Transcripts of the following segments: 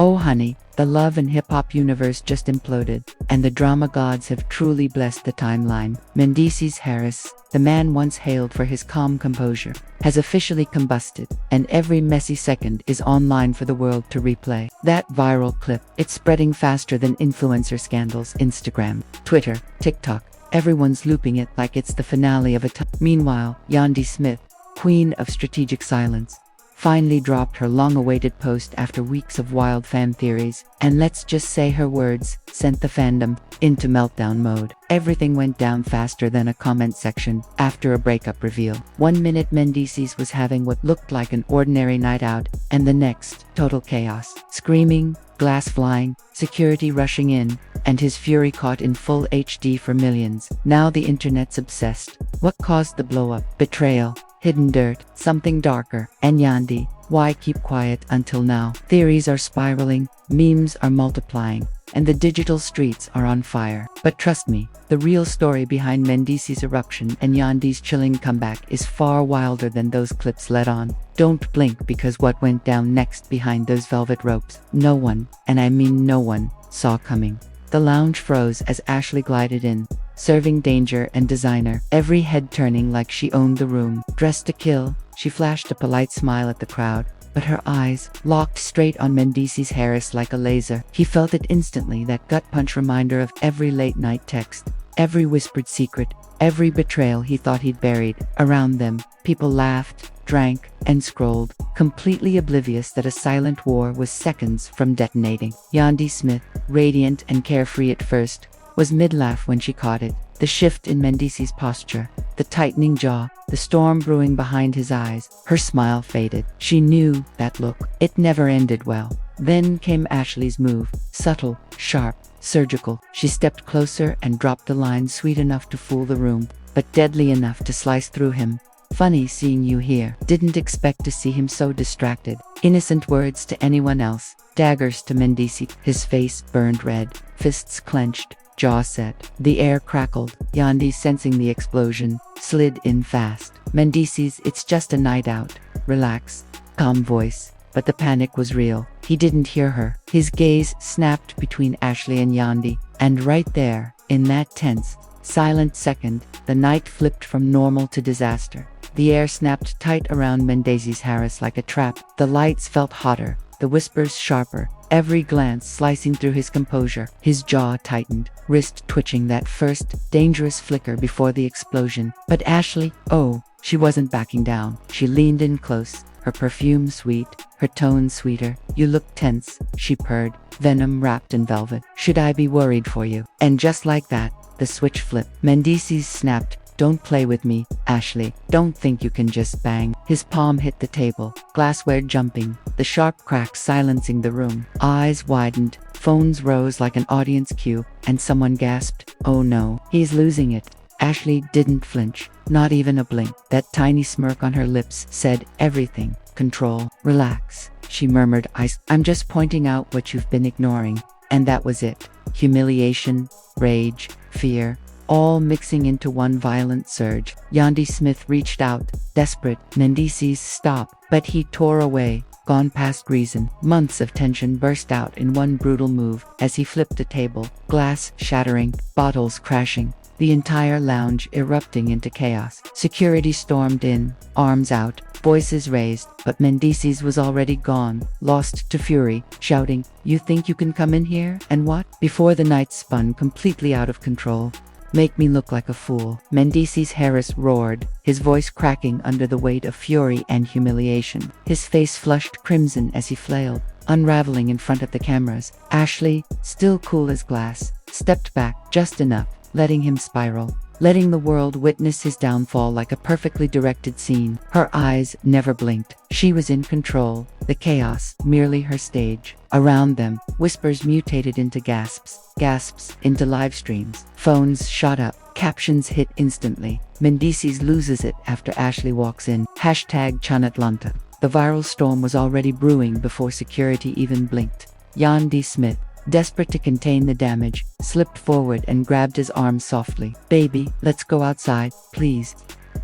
Oh honey, the love and hip-hop universe just imploded, and the drama gods have truly blessed the timeline. Mendeecees Harris, the man once hailed for his calm composure, has officially combusted, and every messy second is online for the world to replay. That viral clip, it's spreading faster than influencer scandals. Instagram, Twitter, TikTok, everyone's looping it like it's the finale of a Meanwhile, Yandy Smith, queen of strategic silence, finally dropped her long-awaited post after weeks of wild fan theories, and let's just say her words sent the fandom into meltdown mode. Everything went down faster than a comment section after a breakup reveal. 1 minute Mendeecees was having what looked like an ordinary night out, and the next, total chaos. Screaming, glass flying, security rushing in, and his fury caught in full HD for millions. Now the internet's obsessed. What caused the blow-up? Betrayal? Hidden dirt, something darker. And Yandy, why keep quiet until now? Theories are spiraling, memes are multiplying, and the digital streets are on fire. But trust me, the real story behind Mendeecees' eruption and Yandy's chilling comeback is far wilder than those clips let on. Don't blink, because what went down next behind those velvet ropes, no one, and I mean no one, saw coming. The lounge froze as Ashley glided in, serving danger and designer, every head turning like she owned the room. Dressed to kill, she flashed a polite smile at the crowd, but her eyes locked straight on Mendeecees Harris like a laser. He felt it instantly, that gut punch reminder of every late-night text, every whispered secret, every betrayal he thought he'd buried. Around them, people laughed, drank, and scrolled, completely oblivious that a silent war was seconds from detonating. Yandy Smith, radiant and carefree at first, was mid-laugh when she caught it. The shift in Mendeecees' posture, the tightening jaw, the storm brewing behind his eyes. Her smile faded. She knew that look. It never ended well. Then came Ashley's move. Subtle, sharp, surgical. She stepped closer and dropped a line sweet enough to fool the room, but deadly enough to slice through him. Funny seeing you here. Didn't expect to see him so distracted. Innocent words to anyone else. Daggers to Mendeecees. His face burned red, fists clenched, jaw set. The air crackled. Yandy, sensing the explosion, slid in fast. Mendeecees, it's just a night out. Relax. Calm voice. But the panic was real. He didn't hear her. His gaze snapped between Ashley and Yandy, and right there, in that tense, silent second, the night flipped from normal to disaster. The air snapped tight around Mendeecees Harris like a trap. The lights felt hotter, the whispers sharper, every glance slicing through his composure. His jaw tightened, wrist twitching, that first, dangerous flicker before the explosion. But Ashley, oh, she wasn't backing down. She leaned in close, her perfume sweet, her tone sweeter. You look tense, she purred, venom wrapped in velvet. Should I be worried for you? And just like that, the switch flipped. Mendeecees snapped. Don't play with me, Ashley. Don't think you can just bang. His palm hit the table, glassware jumping, the sharp crack silencing the room. Eyes widened, phones rose like an audience queue, and someone gasped, "Oh no, he's losing it." Ashley didn't flinch, not even a blink. That tiny smirk on her lips said everything. Control, relax, she murmured. I'm just pointing out what you've been ignoring. And that was it. Humiliation, rage, fear, all mixing into one violent surge. Yandy Smith reached out, desperate. Mendeecees, stop. But he tore away, gone past reason. Months of tension burst out in one brutal move as he flipped a table, glass shattering, bottles crashing, the entire lounge erupting into chaos. Security stormed in, arms out, voices raised, but Mendeecees was already gone, lost to fury, shouting, "You think you can come in here, and what?" Before the night spun completely out of control. "Make me look like a fool," Mendeecees Harris roared, his voice cracking under the weight of fury and humiliation. His face flushed crimson as he flailed, unraveling in front of the cameras. Ashley, still cool as glass, stepped back just enough, letting him spiral, letting the world witness his downfall like a perfectly directed scene. Her eyes never blinked. She was in control, the chaos merely her stage. Around them, whispers mutated into gasps, gasps into live streams. Phones shot up, captions hit instantly. Mendeecees loses it after Ashley walks in. #Chanatlanta. The viral storm was already brewing before security even blinked. Yandy Smith, desperate to contain the damage, slipped forward and grabbed his arm softly. "Baby, let's go outside, please."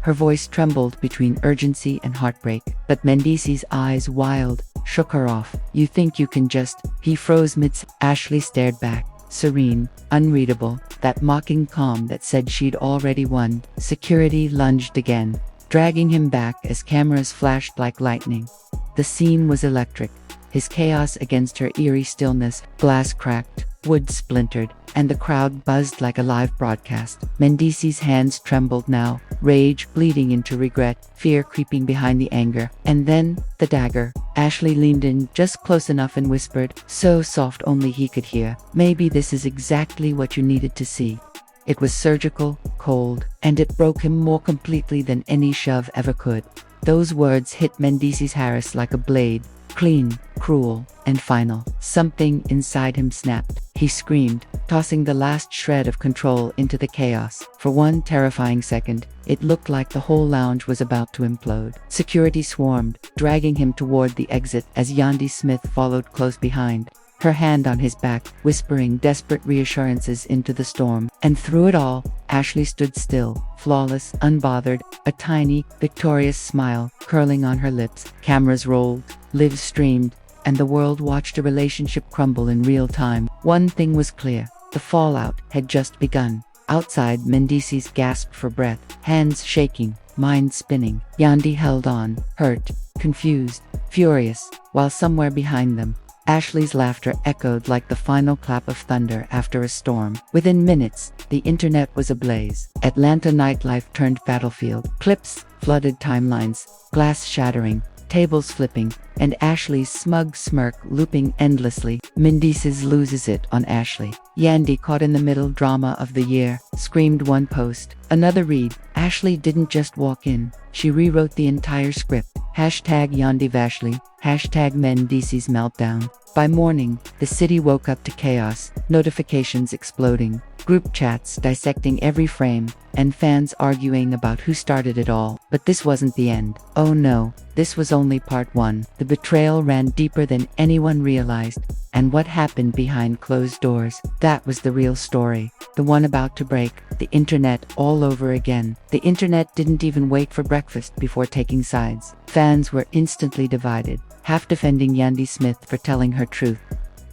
Her voice trembled between urgency and heartbreak, but Mendeecees' eyes, wild, shook her off. "You think you can just—" He froze mid. Ashley stared back, serene, unreadable, that mocking calm that said she'd already won. Security lunged again, dragging him back as cameras flashed like lightning. The scene was electric, his chaos against her eerie stillness. Glass cracked, wood splintered, and the crowd buzzed like a live broadcast. Mendeecees' hands trembled now, rage bleeding into regret, fear creeping behind the anger. And then, the dagger. Ashley leaned in just close enough and whispered, so soft only he could hear, "Maybe this is exactly what you needed to see." It was surgical, cold, and it broke him more completely than any shove ever could. Those words hit Mendeecees Harris like a blade, clean, cruel, and final. Something inside him snapped. He screamed, tossing the last shred of control into the chaos. For one terrifying second, it looked like the whole lounge was about to implode. Security swarmed, dragging him toward the exit as Yandy Smith followed close behind, her hand on his back, whispering desperate reassurances into the storm. And through it all, Ashley stood still, flawless, unbothered, a tiny, victorious smile curling on her lips. Cameras rolled, lives streamed, and the world watched a relationship crumble in real time. One thing was clear, the fallout had just begun. Outside, Mendeecees gasped for breath, hands shaking, mind spinning. Yandy held on, hurt, confused, furious, while somewhere behind them, Ashley's laughter echoed like the final clap of thunder after a storm. Within minutes, the internet was ablaze. Atlanta nightlife turned battlefield. Clips flooded timelines, glass shattering, tables flipping, and Ashley's smug smirk looping endlessly. Mendeecees loses it on Ashley. Yandy, caught in the middle drama of the year, screamed one post. Another read. Ashley didn't just walk in, she rewrote the entire script. #YandyVashley, #Mendeecees Meltdown. By morning, the city woke up to chaos, notifications exploding, group chats dissecting every frame, and fans arguing about who started it all. But this wasn't the end. Oh no, this was only part one. The betrayal ran deeper than anyone realized, and what happened behind closed doors, that was the real story. The one about to break, the internet all over again. The internet didn't even wait for breakfast before taking sides. Fans were instantly divided, half defending Yandy Smith for telling her truth,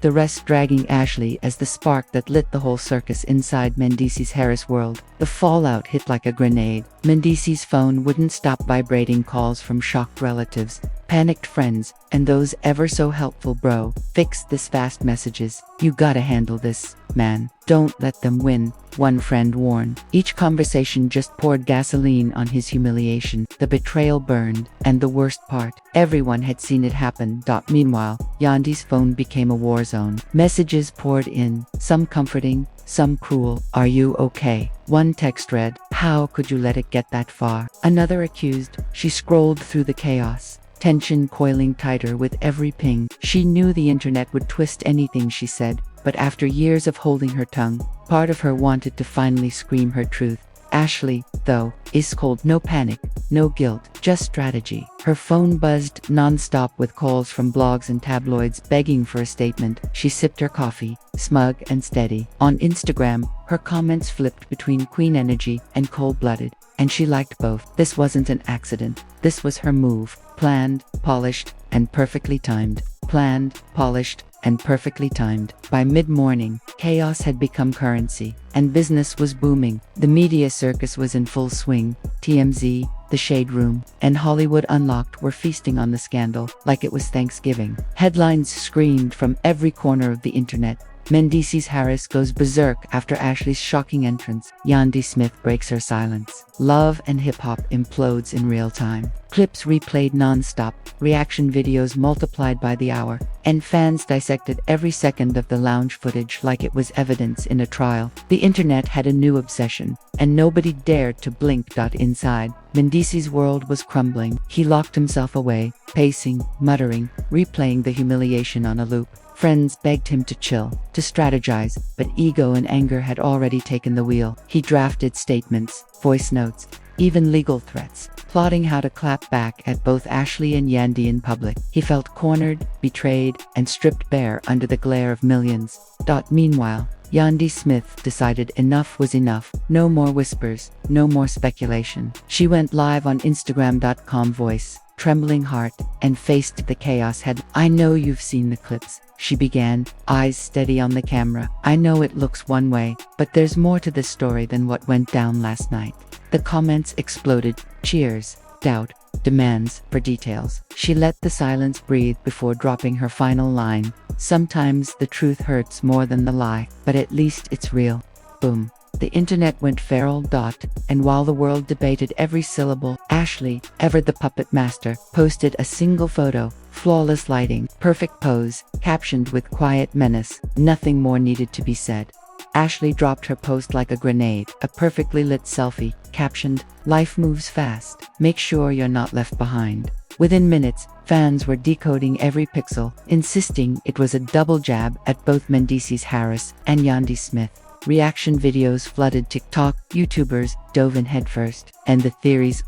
the rest dragging Ashley as the spark that lit the whole circus inside Mendeecees Harris' world. The fallout hit like a grenade. Mendeecees' phone wouldn't stop vibrating, calls from shocked relatives, panicked friends, and those ever so helpful "bro, fix this fast" messages. "You gotta handle this, man. Don't let them win," one friend warned. Each conversation just poured gasoline on his humiliation. The betrayal burned, and the worst part, everyone had seen it happen. Meanwhile, Yandy's phone became a war zone. Messages poured in, some comforting, some cruel. "Are you okay?" One text read, "How could you let it get that far?" Another accused. She scrolled through the chaos, tension coiling tighter with every ping. She knew the internet would twist anything she said, but after years of holding her tongue, part of her wanted to finally scream her truth. Ashley, though, is cold. No panic, no guilt, just strategy. Her phone buzzed non-stop with calls from blogs and tabloids begging for a statement. She sipped her coffee, smug and steady. On Instagram, her comments flipped between queen energy and cold-blooded, and she liked both. This wasn't an accident. This was her move. Planned, polished, and perfectly timed. Planned, polished, and perfectly timed. By mid-morning, chaos had become currency, and business was booming. The media circus was in full swing. TMZ, The Shade Room, and Hollywood Unlocked were feasting on the scandal like it was Thanksgiving. Headlines screamed from every corner of the internet. Mendeecees Harris goes berserk after Ashley's shocking entrance. Yandy Smith breaks her silence. Love and hip-hop implodes in real time. Clips replayed non-stop, reaction videos multiplied by the hour, and fans dissected every second of the lounge footage like it was evidence in a trial. The internet had a new obsession, and nobody dared to blink. Inside, Mendeecees' world was crumbling. He locked himself away, pacing, muttering, replaying the humiliation on a loop. Friends begged him to chill, to strategize, but ego and anger had already taken the wheel. He drafted statements, voice notes, even legal threats, plotting how to clap back at both Ashley and Yandy in public. He felt cornered, betrayed, and stripped bare under the glare of millions. Meanwhile, Yandy Smith decided enough was enough. No more whispers, no more speculation. She went live on Instagram.com, voice, trembling heart, and faced the chaos head. "I know you've seen the clips," she began, eyes steady on the camera. "I know it looks one way, but there's more to this story than what went down last night." The comments exploded, cheers, doubt, demands for details. She let the silence breathe before dropping her final line. "Sometimes the truth hurts more than the lie, but at least it's real." Boom. The internet went feral. And while the world debated every syllable, Ashley, ever the puppet master, posted a single photo, flawless lighting, perfect pose, captioned with quiet menace. Nothing more needed to be said. Ashley dropped her post like a grenade, a perfectly lit selfie, captioned, "Life moves fast. Make sure you're not left behind." Within minutes, fans were decoding every pixel, insisting it was a double jab at both Mendeecees Harris and Yandy Smith. Reaction videos flooded TikTok, YouTubers dove in headfirst, and the theories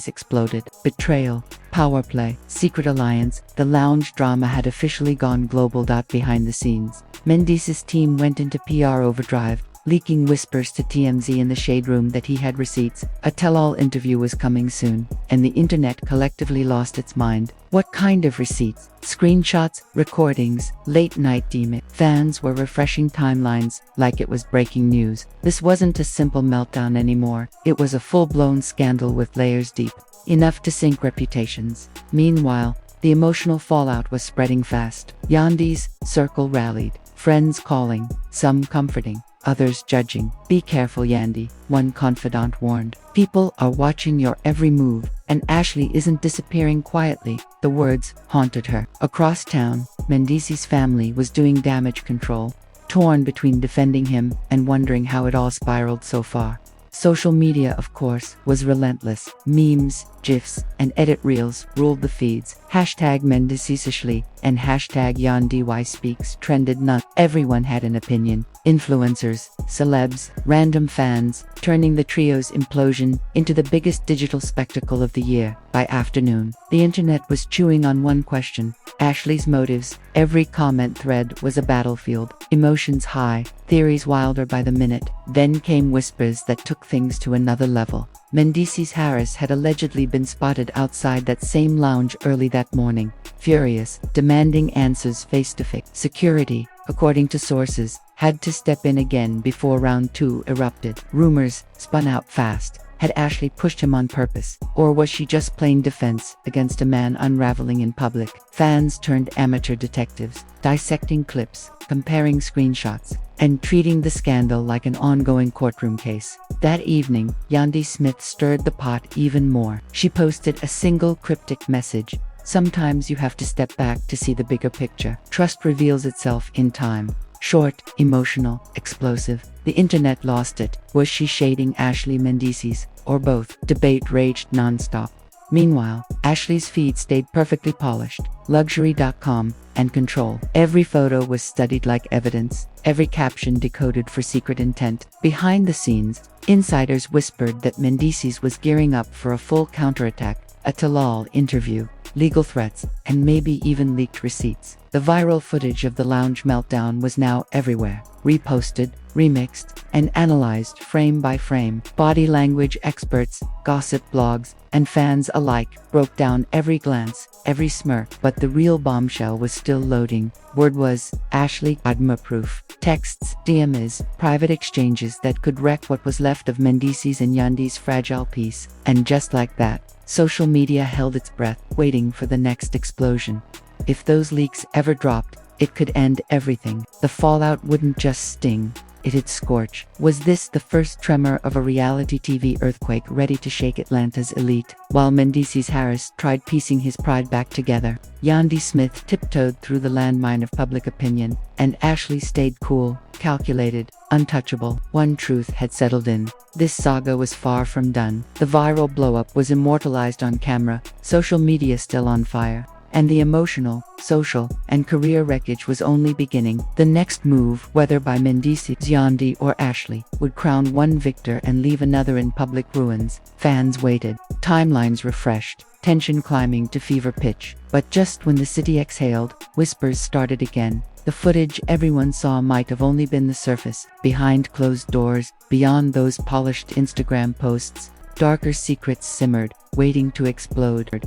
exploded. Betrayal, power play, secret alliance, the lounge drama had officially gone global. Behind the scenes, Mendeecees' team went into PR overdrive, leaking whispers to TMZ in the shade room that he had receipts, a tell-all interview was coming soon, and the internet collectively lost its mind. What kind of receipts? Screenshots, recordings, late-night demon. Fans were refreshing timelines like it was breaking news. This wasn't a simple meltdown anymore. It was a full-blown scandal with layers deep, enough to sink reputations. Meanwhile, the emotional fallout was spreading fast. Yandy's circle rallied, friends calling, some comforting, others judging. "Be careful, Yandy," one confidant warned. "People are watching your every move, and Ashley isn't disappearing quietly." The words haunted her. Across town, Mendeecees' family was doing damage control, torn between defending him and wondering how it all spiraled so far. Social media, of course, was relentless. Memes, GIFs, and edit reels ruled the feeds. #Mendeecees and #YandySpeaks trended. Everyone had an opinion. Influencers, celebs, random fans, turning the trio's implosion into the biggest digital spectacle of the year. By afternoon, the internet was chewing on one question: Ashley's motives. Every comment thread was a battlefield. Emotions high, theories wilder by the minute. Then came whispers that took things to another level. Mendeecees Harris had allegedly been spotted outside that same lounge early that morning, furious, demanding answers face-to-face. Security, according to sources, had to step in again before round two erupted. Rumors spun out fast. Had Ashley pushed him on purpose, or was she just playing defense against a man unraveling in public? Fans turned amateur detectives, dissecting clips, comparing screenshots, and treating the scandal like an ongoing courtroom case. That evening, Yandy Smith stirred the pot even more. She posted a single cryptic message: "Sometimes you have to step back to see the bigger picture. Trust reveals itself in time." Short, emotional, explosive. The internet lost it. Was she shading Ashley Mendeecees, or both? Debate raged nonstop. Meanwhile, Ashley's feed stayed perfectly polished. Luxury.com and Control. Every photo was studied like evidence, every caption decoded for secret intent. Behind the scenes, insiders whispered that Mendeecees was gearing up for a full counterattack, a tell-all interview, legal threats, and maybe even leaked receipts. The viral footage of the lounge meltdown was now everywhere, reposted, remixed, and analyzed frame by frame. Body language experts, gossip blogs, and fans alike broke down every glance, every smirk. But the real bombshell was still loading. Word was Ashley proof. Texts, DMs, private exchanges that could wreck what was left of Mendeecees and Yandy's fragile peace. And just like that, social media held its breath, waiting for the next explosion. If those leaks ever dropped, it could end everything. The fallout wouldn't just sting, it'd scorch. Was this the first tremor of a reality TV earthquake ready to shake Atlanta's elite? While Mendeecees Harris tried piecing his pride back together, Yandy Smith tiptoed through the landmine of public opinion, and Ashley stayed cool, calculated, untouchable. One truth had settled in. This saga was far from done. The viral blow-up was immortalized on camera, social media still on fire. And the emotional, social, and career wreckage was only beginning. The next move, whether by Mendeecees, Yandy, or Ashley, would crown one victor and leave another in public ruins. Fans waited, timelines refreshed, tension climbing to fever pitch. But just when the city exhaled, whispers started again. The footage everyone saw might have only been the surface. Behind closed doors, beyond those polished Instagram posts, darker secrets simmered, waiting to explode.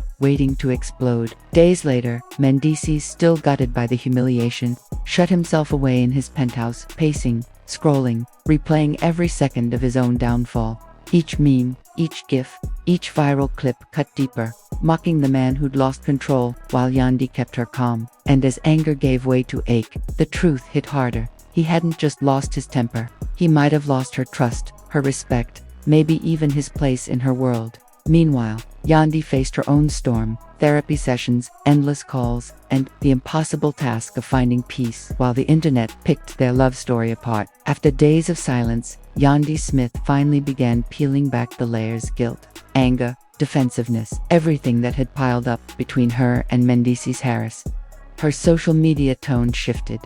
Days later, Mendeecees, still gutted by the humiliation, shut himself away in his penthouse, pacing, scrolling, replaying every second of his own downfall. Each meme, each gif, each viral clip cut deeper, mocking the man who'd lost control, while Yandy kept her calm. And as anger gave way to ache, the truth hit harder. He hadn't just lost his temper. He might have lost her trust, her respect, maybe even his place in her world. Meanwhile, Yandy faced her own storm, therapy sessions, endless calls, and the impossible task of finding peace while the internet picked their love story apart. After days of silence, Yandy Smith finally began peeling back the layers: guilt, anger, defensiveness, everything that had piled up between her and Mendeecees Harris. Her social media tone shifted.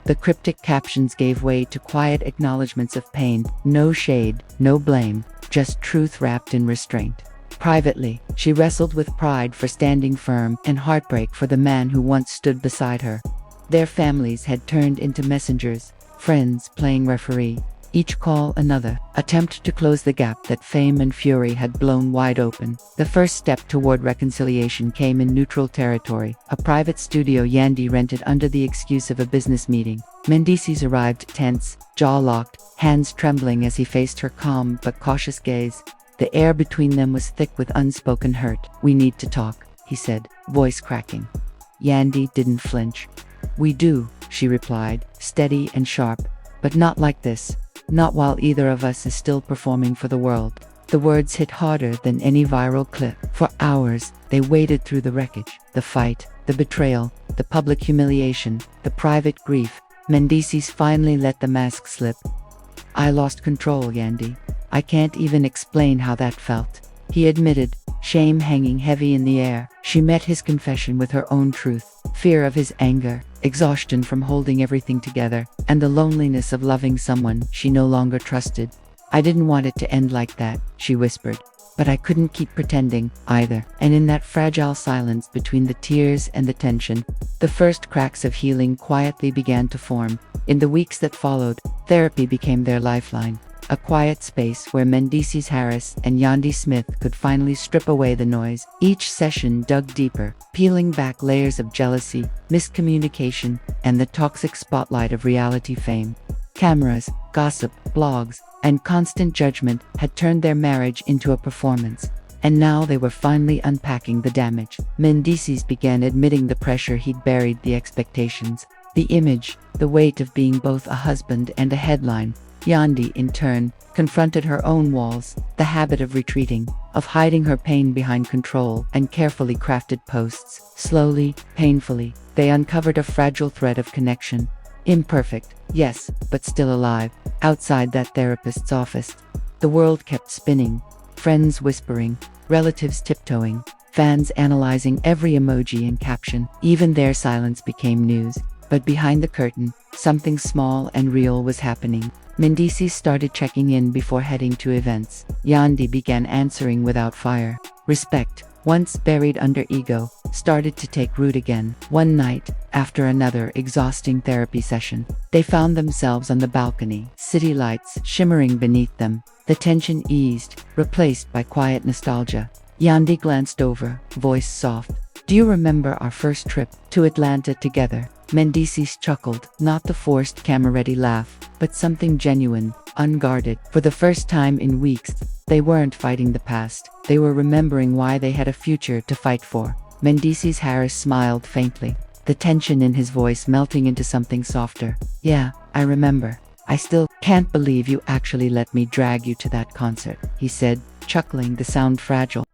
The cryptic captions gave way to quiet acknowledgments of pain, no shade, no blame, just truth wrapped in restraint. Privately, she wrestled with pride for standing firm and heartbreak for the man who once stood beside her. Their families had turned into messengers, friends playing referee, each call another attempt to close the gap that fame and fury had blown wide open. The first step toward reconciliation came in neutral territory, a private studio Yandy rented under the excuse of a business meeting. Mendeecees arrived tense, jaw locked, hands trembling as he faced her calm but cautious gaze. The air between them was thick with unspoken hurt. "We need to talk," he said, voice cracking. Yandy didn't flinch. "We do," she replied, steady and sharp. "But not like this. Not while either of us is still performing for the world." The words hit harder than any viral clip. For hours, they waded through the wreckage, the fight, the betrayal, the public humiliation, the private grief. Mendeecees finally let the mask slip. "I lost control, Yandy. I can't even explain how that felt," he admitted, shame hanging heavy in the air. She met his confession with her own truth: fear of his anger, exhaustion from holding everything together, and the loneliness of loving someone she no longer trusted. "I didn't want it to end like that," she whispered. "But I couldn't keep pretending, either." And in that fragile silence between the tears and the tension, the first cracks of healing quietly began to form. In the weeks that followed, therapy became their lifeline. A quiet space where Mendeecees Harris and Yandy Smith could finally strip away the noise. Each session dug deeper, peeling back layers of jealousy, miscommunication, and the toxic spotlight of reality fame. Cameras, gossip, blogs, and constant judgment had turned their marriage into a performance. And now they were finally unpacking the damage. Mendeecees began admitting the pressure he'd buried, the expectations, the image, the weight of being both a husband and a headline. Yandy, in turn, confronted her own walls, the habit of retreating, of hiding her pain behind control and carefully crafted posts. Slowly, painfully, they uncovered a fragile thread of connection. Imperfect, yes, but still alive. Outside that therapist's office, the world kept spinning. Friends whispering, relatives tiptoeing, fans analyzing every emoji and caption. Even their silence became news. But behind the curtain, something small and real was happening. Mendeecees started checking in before heading to events. Yandy began answering without fire. Respect, once buried under ego, started to take root again. One night, after another exhausting therapy session, they found themselves on the balcony, city lights shimmering beneath them. The tension eased, replaced by quiet nostalgia. Yandy glanced over, voice soft. "Do you remember our first trip to Atlanta together?" Mendeecees chuckled, not the forced camera-ready laugh, but something genuine, unguarded. For the first time in weeks, they weren't fighting the past. They were remembering why they had a future to fight for. Mendeecees Harris smiled faintly, the tension in his voice melting into something softer. "Yeah, I remember. I still can't believe you actually let me drag you to that concert," he said, chuckling, the sound fragile.